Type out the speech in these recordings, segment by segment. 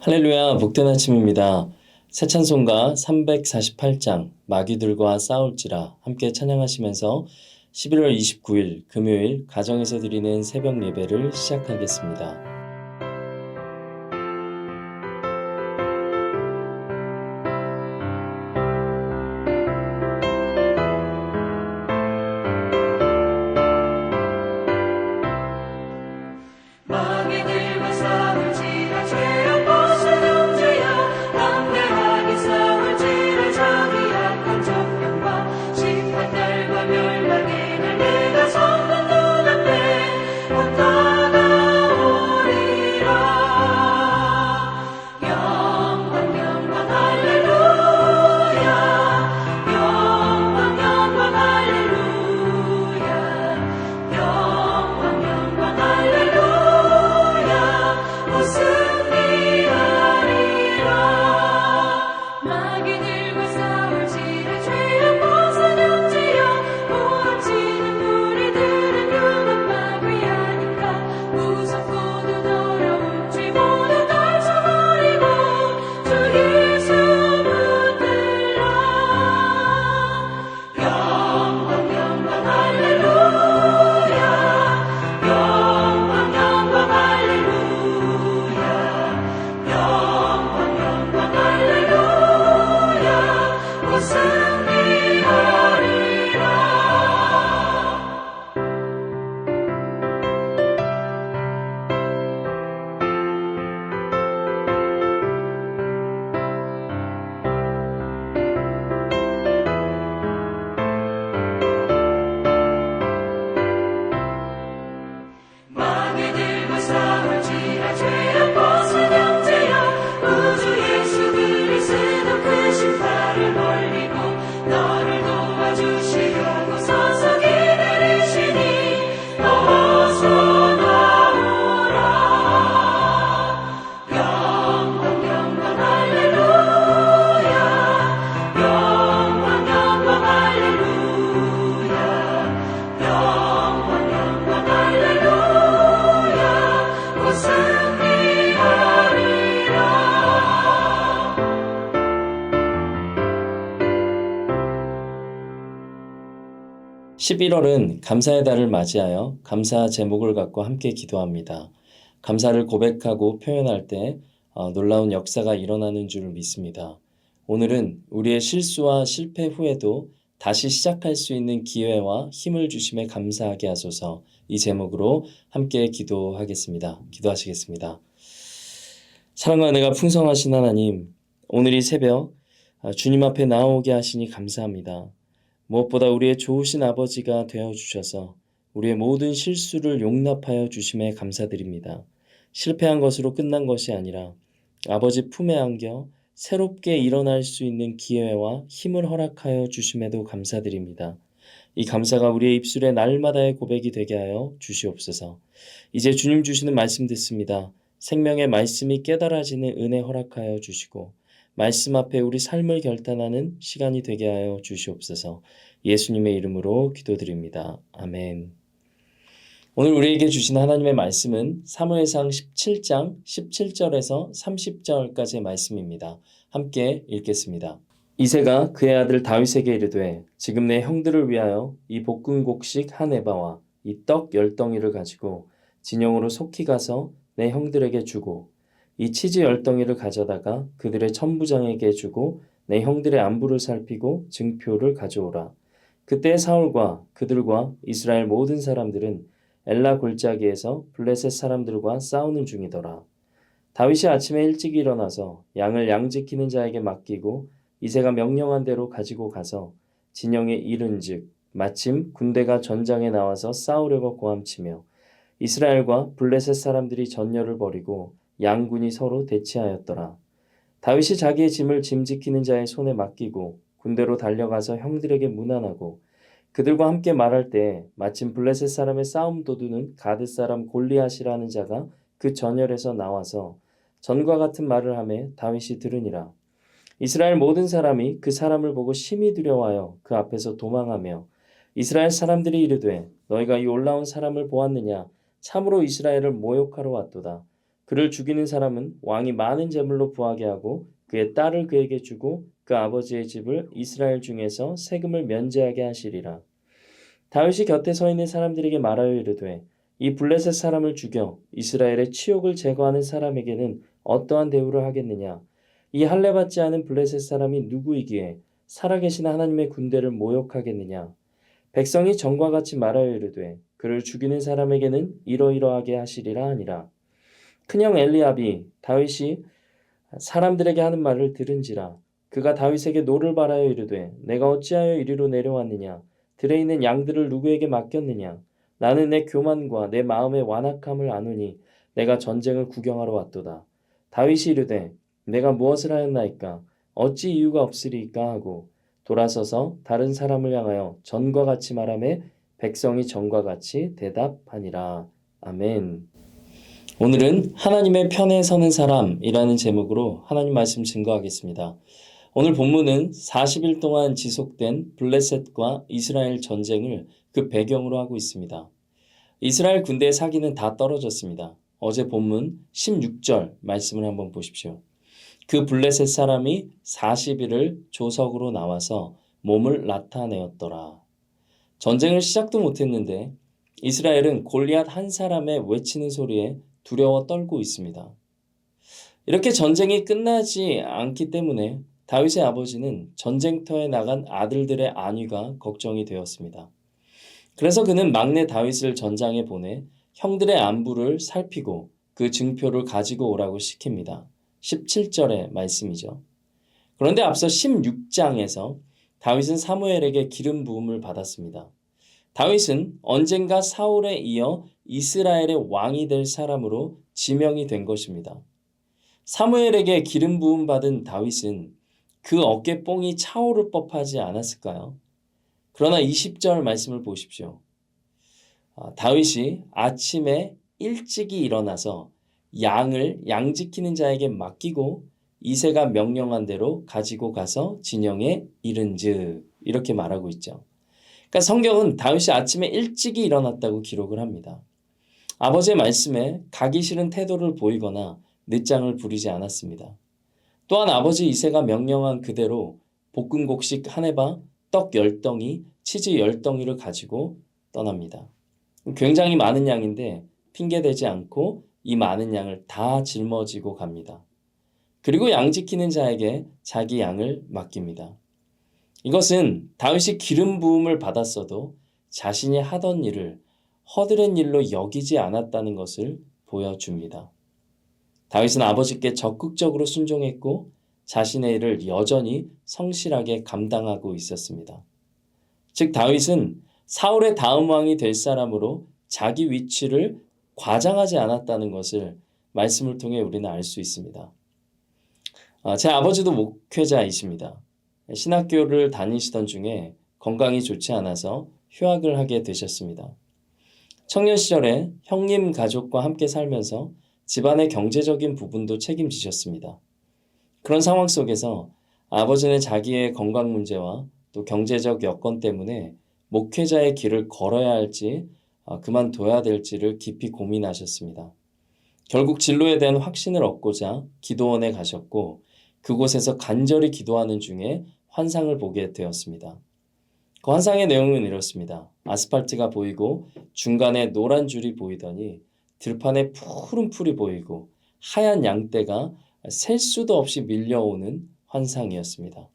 할렐루야, 복된 아침입니다. 새 찬송가 348장 마귀들과 싸울지라 함께 찬양하시면서 11월 29일 금요일 가정에서 드리는 새벽 예배를 시작하겠습니다. (11월은) 감사의 달을 맞이하여 감사 제목을 갖고 함께 기도합니다. 감사를 고백하고 표현할 때 놀라운 역사가 일어나는 줄 믿습니다. 오늘은 우리의 실수와 실패 후에도 다시 시작할 수 있는 기회와 힘을 주심에 감사하게 하소서, 이 제목으로 함께 기도하겠습니다. 기도하시겠습니다. 사랑과 은혜가 풍성하신 하나님, 오늘 이 새벽 주님 앞에 나오게 하시니 감사합니다. 무엇보다 우리의 좋으신 아버지가 되어주셔서 우리의 모든 실수를 용납하여 주심에 감사드립니다. 실패한 것으로 끝난 것이 아니라 아버지 품에 안겨 새롭게 일어날 수 있는 기회와 힘을 허락하여 주심에도 감사드립니다. 이 감사가 우리의 입술에 날마다의 고백이 되게 하여 주시옵소서. 이제 주님 주시는 말씀 듣습니다. 생명의 말씀이 깨달아지는 은혜 허락하여 주시고 말씀 앞에 우리 삶을 결단하는 시간이 되게 하여 주시옵소서. 예수님의 이름으로 기도드립니다. 아멘. 오늘 우리에게 주신 하나님의 말씀은 사무엘상 17장 17절에서 30절까지의 말씀입니다. 함께 읽겠습니다. 이새가 그의 아들 다윗에게 이르되, 지금 내 형들을 위하여 이 볶은 곡식 한 에바와 이 떡 10덩이를 가지고 진영으로 속히 가서 내 형들에게 주고 이 치즈 10덩이를 가져다가 그들의 천부장에게 주고 내 형들의 안부를 살피고 증표를 가져오라. 그때 사울과 그들과 이스라엘 모든 사람들은 엘라 골짜기에서 블레셋 사람들과 싸우는 중이더라. 다윗이 아침에 일찍 일어나서 양을 양지키는 자에게 맡기고 이새가 명령한 대로 가지고 가서 진영에 이른즉 마침 군대가 전장에 나와서 싸우려고 고함치며 이스라엘과 블레셋 사람들이 전열을 벌이고 양군이 서로 대치하였더라. 다윗이 자기의 짐을 짐지키는 자의 손에 맡기고 군대로 달려가서 형들에게 문안하고 그들과 함께 말할 때 마침 블레셋 사람의 싸움 도두는 가드 사람 골리앗이라는 자가 그 전열에서 나와서 전과 같은 말을 하매 다윗이 들으니라. 이스라엘 모든 사람이 그 사람을 보고 심히 두려워하여 그 앞에서 도망하며 이스라엘 사람들이 이르되, 너희가 이 올라온 사람을 보았느냐? 참으로 이스라엘을 모욕하러 왔도다. 그를 죽이는 사람은 왕이 많은 재물로 부하게 하고 그의 딸을 그에게 주고 그 아버지의 집을 이스라엘 중에서 세금을 면제하게 하시리라. 다윗이 곁에 서 있는 사람들에게 말하여 이르되 이 블레셋 사람을 죽여 이스라엘의 치욕을 제거하는 사람에게는 어떠한 대우를 하겠느냐. 이 할례 받지 않은 블레셋 사람이 누구이기에 살아계신 하나님의 군대를 모욕하겠느냐. 백성이 전과 같이 말하여 이르되 그를 죽이는 사람에게는 이러이러하게 하시리라 하니라. 큰형 엘리압이 다윗이 사람들에게 하는 말을 들은지라. 그가 다윗에게 노를 바라여 이르되 내가 어찌하여 이리로 내려왔느냐. 들에 있는 양들을 누구에게 맡겼느냐. 나는 내 교만과 내 마음의 완악함을 아노니 내가 전쟁을 구경하러 왔도다. 다윗이 이르되 내가 무엇을 하였나이까. 어찌 이유가 없으리이까 하고 돌아서서 다른 사람을 향하여 전과 같이 말하매 백성이 전과 같이 대답하니라. 아멘. 오늘은 하나님의 편에 서는 사람이라는 제목으로 하나님 말씀 증거하겠습니다. 오늘 본문은 40일 동안 지속된 블레셋과 이스라엘 전쟁을 그 배경으로 하고 있습니다. 이스라엘 군대의 사기는 다 떨어졌습니다. 어제 본문 16절 말씀을 한번 보십시오. 그 블레셋 사람이 40일을 조석으로 나와서 몸을 나타내었더라. 전쟁을 시작도 못했는데 이스라엘은 골리앗 한 사람의 외치는 소리에 두려워 떨고 있습니다. 이렇게 전쟁이 끝나지 않기 때문에 다윗의 아버지는 전쟁터에 나간 아들들의 안위가 걱정이 되었습니다. 그래서 그는 막내 다윗을 전장에 보내 형들의 안부를 살피고 그 증표를 가지고 오라고 시킵니다. 17절의 말씀이죠. 그런데 앞서 16장에서 다윗은 사무엘에게 기름 부음을 받았습니다. 다윗은 언젠가 사울에 이어 이스라엘의 왕이 될 사람으로 지명이 된 것입니다. 사무엘에게 기름 부음 받은 다윗은 그 어깨뽕이 차오를 법하지 않았을까요? 그러나 20절 말씀을 보십시오. 다윗이 아침에 일찍이 일어나서 양을 양 지키는 자에게 맡기고 이새가 명령한 대로 가지고 가서 진영에 이른즉 이렇게 말하고 있죠. 그러니까 성경은 다윗이 아침에 일찍이 일어났다고 기록을 합니다. 아버지의 말씀에 가기 싫은 태도를 보이거나 늦장을 부리지 않았습니다. 또한 아버지 이새가 명령한 그대로 볶음곡식 한 해바, 떡 10덩이, 치즈 10덩이를 가지고 떠납니다. 굉장히 많은 양인데 핑계대지 않고 이 많은 양을 다 짊어지고 갑니다. 그리고 양 지키는 자에게 자기 양을 맡깁니다. 이것은 다윗이 기름 부음을 받았어도 자신이 하던 일을 허드렛 일로 여기지 않았다는 것을 보여줍니다. 다윗은 아버지께 적극적으로 순종했고 자신의 일을 여전히 성실하게 감당하고 있었습니다. 즉 다윗은 사울의 다음 왕이 될 사람으로 자기 위치를 과장하지 않았다는 것을 말씀을 통해 우리는 알 수 있습니다. 제 아버지도 목회자이십니다. 신학교를 다니시던 중에 건강이 좋지 않아서 휴학을 하게 되셨습니다. 청년 시절에 형님 가족과 함께 살면서 집안의 경제적인 부분도 책임지셨습니다. 그런 상황 속에서 아버지는 자기의 건강 문제와 또 경제적 여건 때문에 목회자의 길을 걸어야 할지 그만둬야 될지를 깊이 고민하셨습니다. 결국 진로에 대한 확신을 얻고자 기도원에 가셨고 그곳에서 간절히 기도하는 중에 환상을 보게 되었습니다. 그 환상의 내용은 이렇습니다. 아스팔트가 보이고 중간에 노란 줄이 보이더니 들판에 푸른 풀이 보이고 하얀 양떼가 셀 수도 없이 밀려오는 환상이었습니다.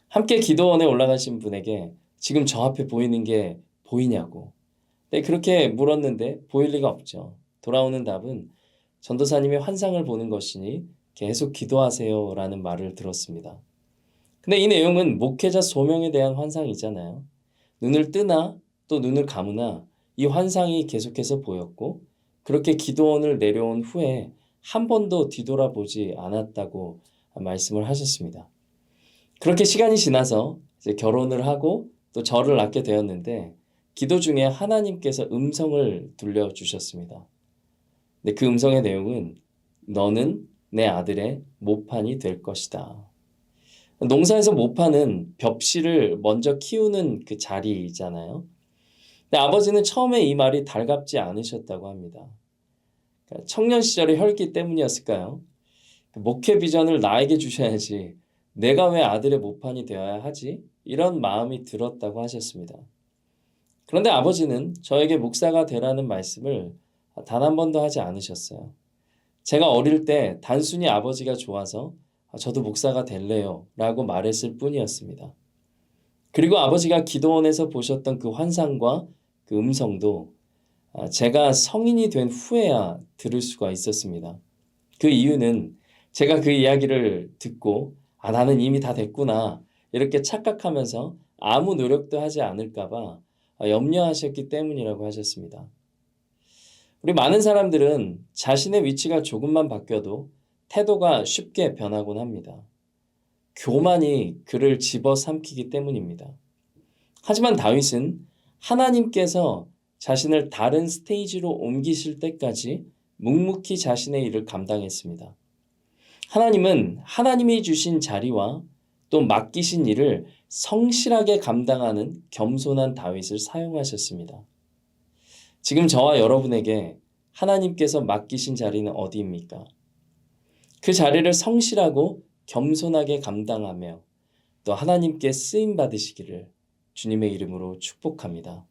함께 기도원에 올라가신 분에게 지금 저 앞에 보이는 게 보이냐고. 네, 그렇게 물었는데 보일 리가 없죠. 돌아오는 답은 전도사님이 환상을 보는 것이니 계속 기도하세요 라는 말을 들었습니다. 근데 이 내용은 목회자 소명에 대한 환상이잖아요. 눈을 뜨나 또 눈을 감으나 이 환상이 계속해서 보였고 그렇게 기도원을 내려온 후에 한 번도 뒤돌아보지 않았다고 말씀을 하셨습니다. 그렇게 시간이 지나서 이제 결혼을 하고 또 저를 낳게 되었는데 기도 중에 하나님께서 음성을 들려주셨습니다. 근데 그 음성의 내용은 너는 내 아들의 모판이 될 것이다. 농사에서 모판은 벽실을 먼저 키우는 그 자리잖아요. 근데 아버지는 처음에 이 말이 달갑지 않으셨다고 합니다. 청년 시절의 혈기 때문이었을까요? 목회 비전을 나에게 주셔야지 내가 왜 아들의 모판이 되어야 하지? 이런 마음이 들었다고 하셨습니다. 그런데 아버지는 저에게 목사가 되라는 말씀을 단 한 번도 하지 않으셨어요. 제가 어릴 때 단순히 아버지가 좋아서 저도 목사가 될래요 라고 말했을 뿐이었습니다. 그리고 아버지가 기도원에서 보셨던 그 환상과 그 음성도 제가 성인이 된 후에야 들을 수가 있었습니다. 그 이유는 제가 그 이야기를 듣고 나는 이미 다 됐구나 이렇게 착각하면서 아무 노력도 하지 않을까 봐 염려하셨기 때문이라고 하셨습니다. 우리 많은 사람들은 자신의 위치가 조금만 바뀌어도 태도가 쉽게 변하곤 합니다. 교만이 그를 집어삼키기 때문입니다. 하지만 다윗은 하나님께서 자신을 다른 스테이지로 옮기실 때까지 묵묵히 자신의 일을 감당했습니다. 하나님은 하나님이 주신 자리와 또 맡기신 일을 성실하게 감당하는 겸손한 다윗을 사용하셨습니다. 지금 저와 여러분에게 하나님께서 맡기신 자리는 어디입니까? 그 자리를 성실하고 겸손하게 감당하며 또 하나님께 쓰임 받으시기를 주님의 이름으로 축복합니다.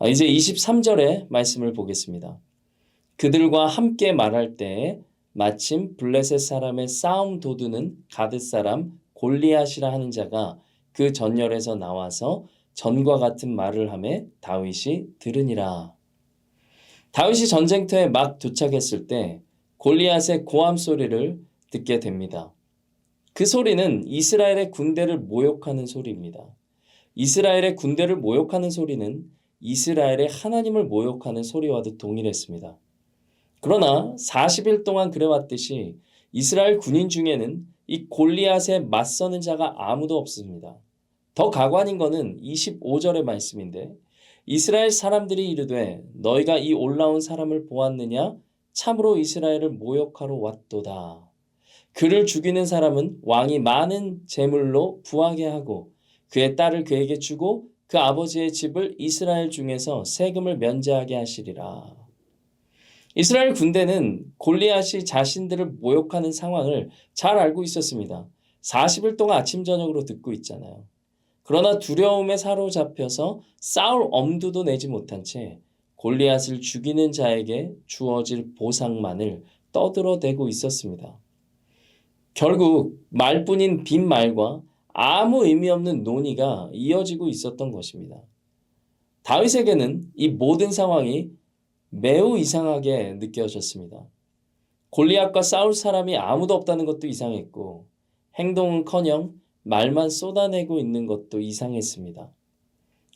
이제 23절의 말씀을 보겠습니다. 그들과 함께 말할 때에 마침 블레셋 사람의 싸움 도두는 가드 사람 골리앗이라 하는 자가 그 전열에서 나와서 전과 같은 말을 하매 다윗이 들으니라. 다윗이 전쟁터에 막 도착했을 때 골리앗의 고함 소리를 듣게 됩니다. 그 소리는 이스라엘의 군대를 모욕하는 소리입니다. 이스라엘의 군대를 모욕하는 소리는 이스라엘의 하나님을 모욕하는 소리와도 동일했습니다. 그러나 40일 동안 그래왔듯이 이스라엘 군인 중에는 이 골리앗에 맞서는 자가 아무도 없습니다. 더 가관인 것은 25절의 말씀인데 이스라엘 사람들이 이르되 너희가 이 올라온 사람을 보았느냐? 참으로 이스라엘을 모욕하러 왔도다. 그를 죽이는 사람은 왕이 많은 재물로 부하게 하고 그의 딸을 그에게 주고 그 아버지의 집을 이스라엘 중에서 세금을 면제하게 하시리라. 이스라엘 군대는 골리앗이 자신들을 모욕하는 상황을 잘 알고 있었습니다. 40일 동안 아침 저녁으로 듣고 있잖아요. 그러나 두려움에 사로잡혀서 싸울 엄두도 내지 못한 채 골리앗을 죽이는 자에게 주어질 보상만을 떠들어대고 있었습니다. 결국 말뿐인 빈말과 아무 의미 없는 논의가 이어지고 있었던 것입니다. 다윗에게는 이 모든 상황이 매우 이상하게 느껴졌습니다. 골리앗과 싸울 사람이 아무도 없다는 것도 이상했고 행동은커녕 말만 쏟아내고 있는 것도 이상했습니다.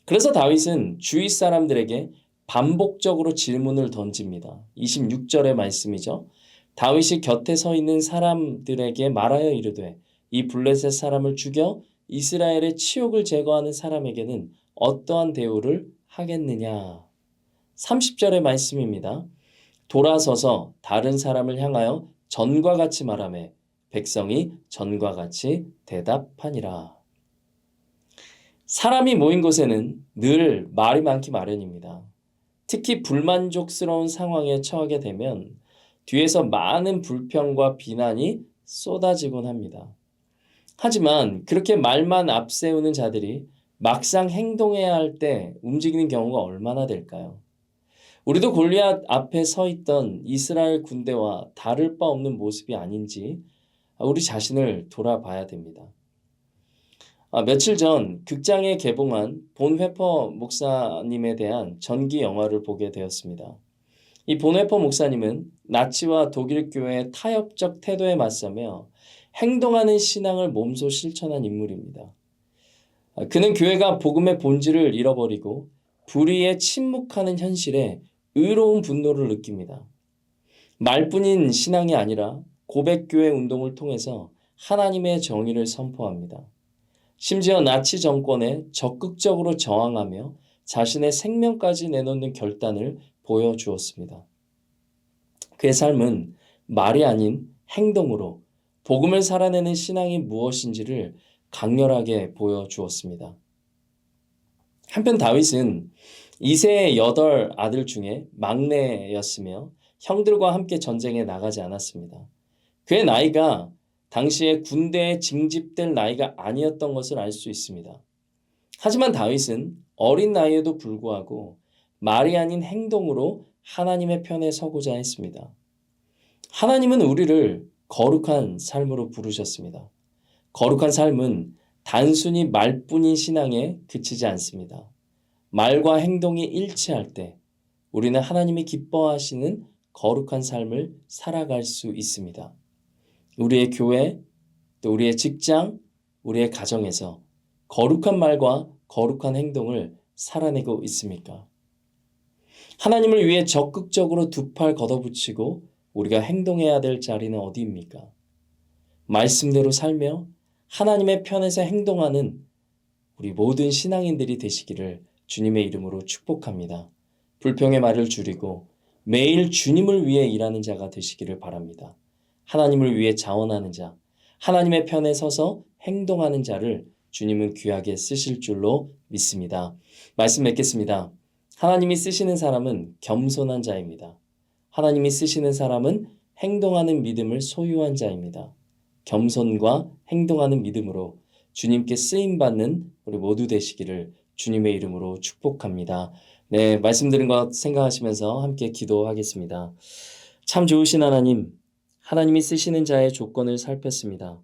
그래서 다윗은 주위 사람들에게 반복적으로 질문을 던집니다. 26절의 말씀이죠. 다윗이 곁에 서 있는 사람들에게 말하여 이르되 이 블레셋 사람을 죽여 이스라엘의 치욕을 제거하는 사람에게는 어떠한 대우를 하겠느냐. 30절의 말씀입니다. 돌아서서 다른 사람을 향하여 전과 같이 말하매 백성이 전과 같이 대답하니라. 사람이 모인 곳에는 늘 말이 많기 마련입니다. 특히 불만족스러운 상황에 처하게 되면 뒤에서 많은 불평과 비난이 쏟아지곤 합니다. 하지만 그렇게 말만 앞세우는 자들이 막상 행동해야 할 때 움직이는 경우가 얼마나 될까요? 우리도 골리앗 앞에 서 있던 이스라엘 군대와 다를 바 없는 모습이 아닌지 우리 자신을 돌아봐야 됩니다. 며칠 전 극장에 개봉한 본 회퍼 목사님에 대한 전기 영화를 보게 되었습니다. 이 본 회퍼 목사님은 나치와 독일 교회의 타협적 태도에 맞서며 행동하는 신앙을 몸소 실천한 인물입니다. 그는 교회가 복음의 본질을 잃어버리고 불의에 침묵하는 현실에 의로운 분노를 느낍니다. 말뿐인 신앙이 아니라 고백교회 운동을 통해서 하나님의 정의를 선포합니다. 심지어 나치 정권에 적극적으로 저항하며 자신의 생명까지 내놓는 결단을 보여주었습니다. 그의 삶은 말이 아닌 행동으로 복음을 살아내는 신앙이 무엇인지를 강렬하게 보여주었습니다. 한편 다윗은 이세의 8 아들 중에 막내였으며 형들과 함께 전쟁에 나가지 않았습니다. 그의 나이가 당시에 군대에 징집될 나이가 아니었던 것을 알 수 있습니다. 하지만 다윗은 어린 나이에도 불구하고 말이 아닌 행동으로 하나님의 편에 서고자 했습니다. 하나님은 우리를 거룩한 삶으로 부르셨습니다. 거룩한 삶은 단순히 말뿐인 신앙에 그치지 않습니다. 말과 행동이 일치할 때 우리는 하나님이 기뻐하시는 거룩한 삶을 살아갈 수 있습니다. 우리의 교회, 또 우리의 직장, 우리의 가정에서 거룩한 말과 거룩한 행동을 살아내고 있습니까? 하나님을 위해 적극적으로 두 팔 걷어붙이고 우리가 행동해야 될 자리는 어디입니까? 말씀대로 살며 하나님의 편에서 행동하는 우리 모든 신앙인들이 되시기를 주님의 이름으로 축복합니다. 불평의 말을 줄이고 매일 주님을 위해 일하는 자가 되시기를 바랍니다. 하나님을 위해 자원하는 자, 하나님의 편에 서서 행동하는 자를 주님은 귀하게 쓰실 줄로 믿습니다. 말씀 맺겠습니다. 하나님이 쓰시는 사람은 겸손한 자입니다. 하나님이 쓰시는 사람은 행동하는 믿음을 소유한 자입니다. 겸손과 행동하는 믿음으로 주님께 쓰임받는 우리 모두 되시기를 주님의 이름으로 축복합니다. 네, 말씀 들은 것 생각하시면서 함께 기도하겠습니다. 참 좋으신 하나님, 하나님이 쓰시는 자의 조건을 살폈습니다.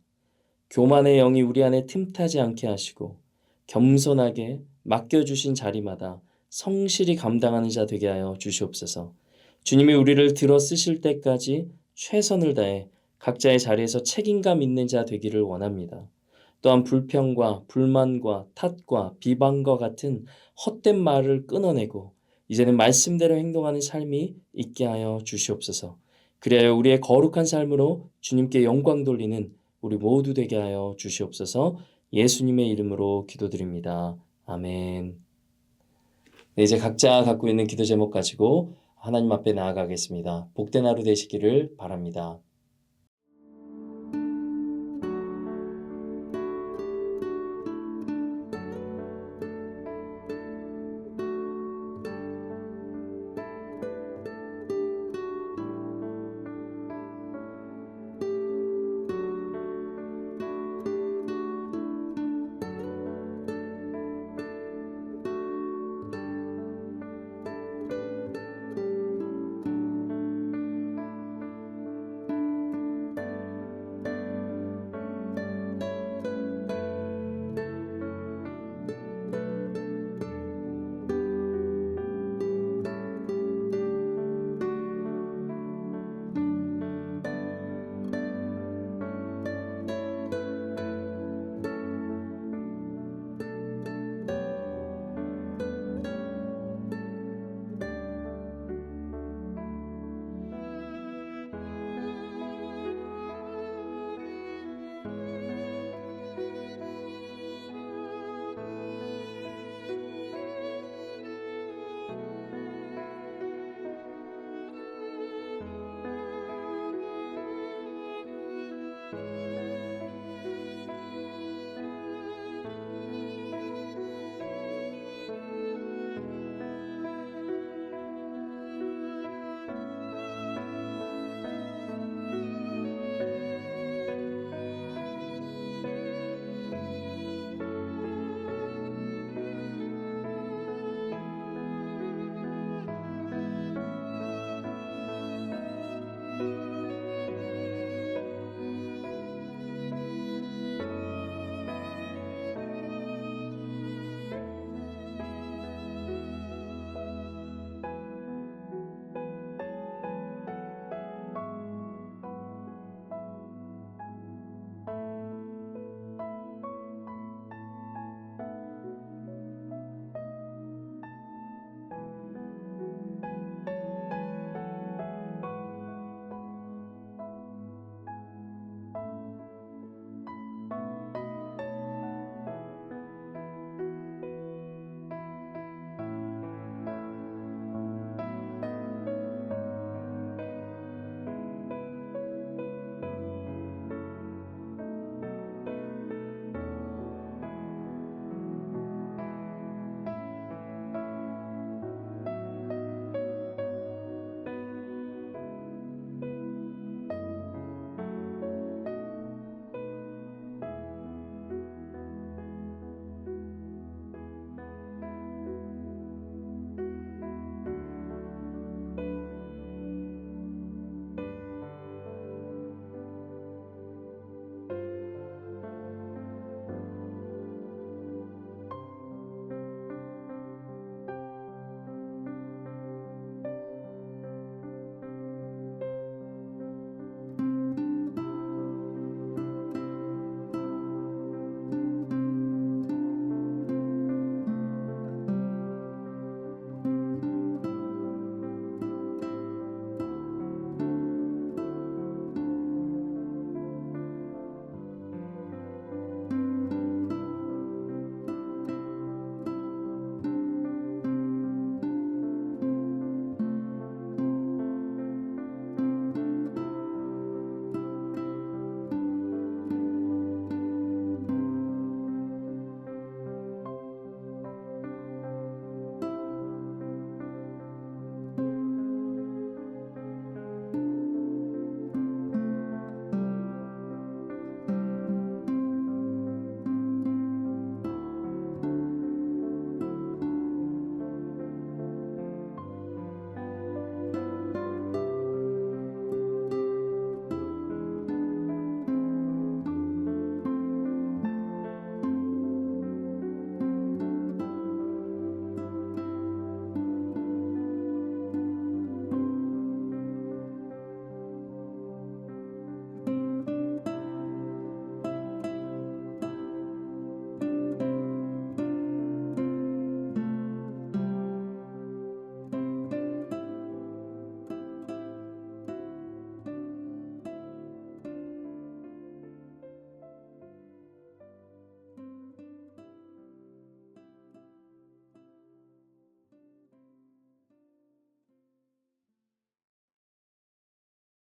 교만의 영이 우리 안에 틈타지 않게 하시고 겸손하게 맡겨주신 자리마다 성실히 감당하는 자 되게 하여 주시옵소서. 주님이 우리를 들어 쓰실 때까지 최선을 다해 각자의 자리에서 책임감 있는 자 되기를 원합니다. 또한 불평과 불만과 탓과 비방과 같은 헛된 말을 끊어내고 이제는 말씀대로 행동하는 삶이 있게 하여 주시옵소서. 그리하여 우리의 거룩한 삶으로 주님께 영광 돌리는 우리 모두 되게 하여 주시옵소서. 예수님의 이름으로 기도드립니다. 아멘. 네, 이제 각자 갖고 있는 기도 제목 가지고 하나님 앞에 나아가겠습니다. 복된 하루 되시기를 바랍니다.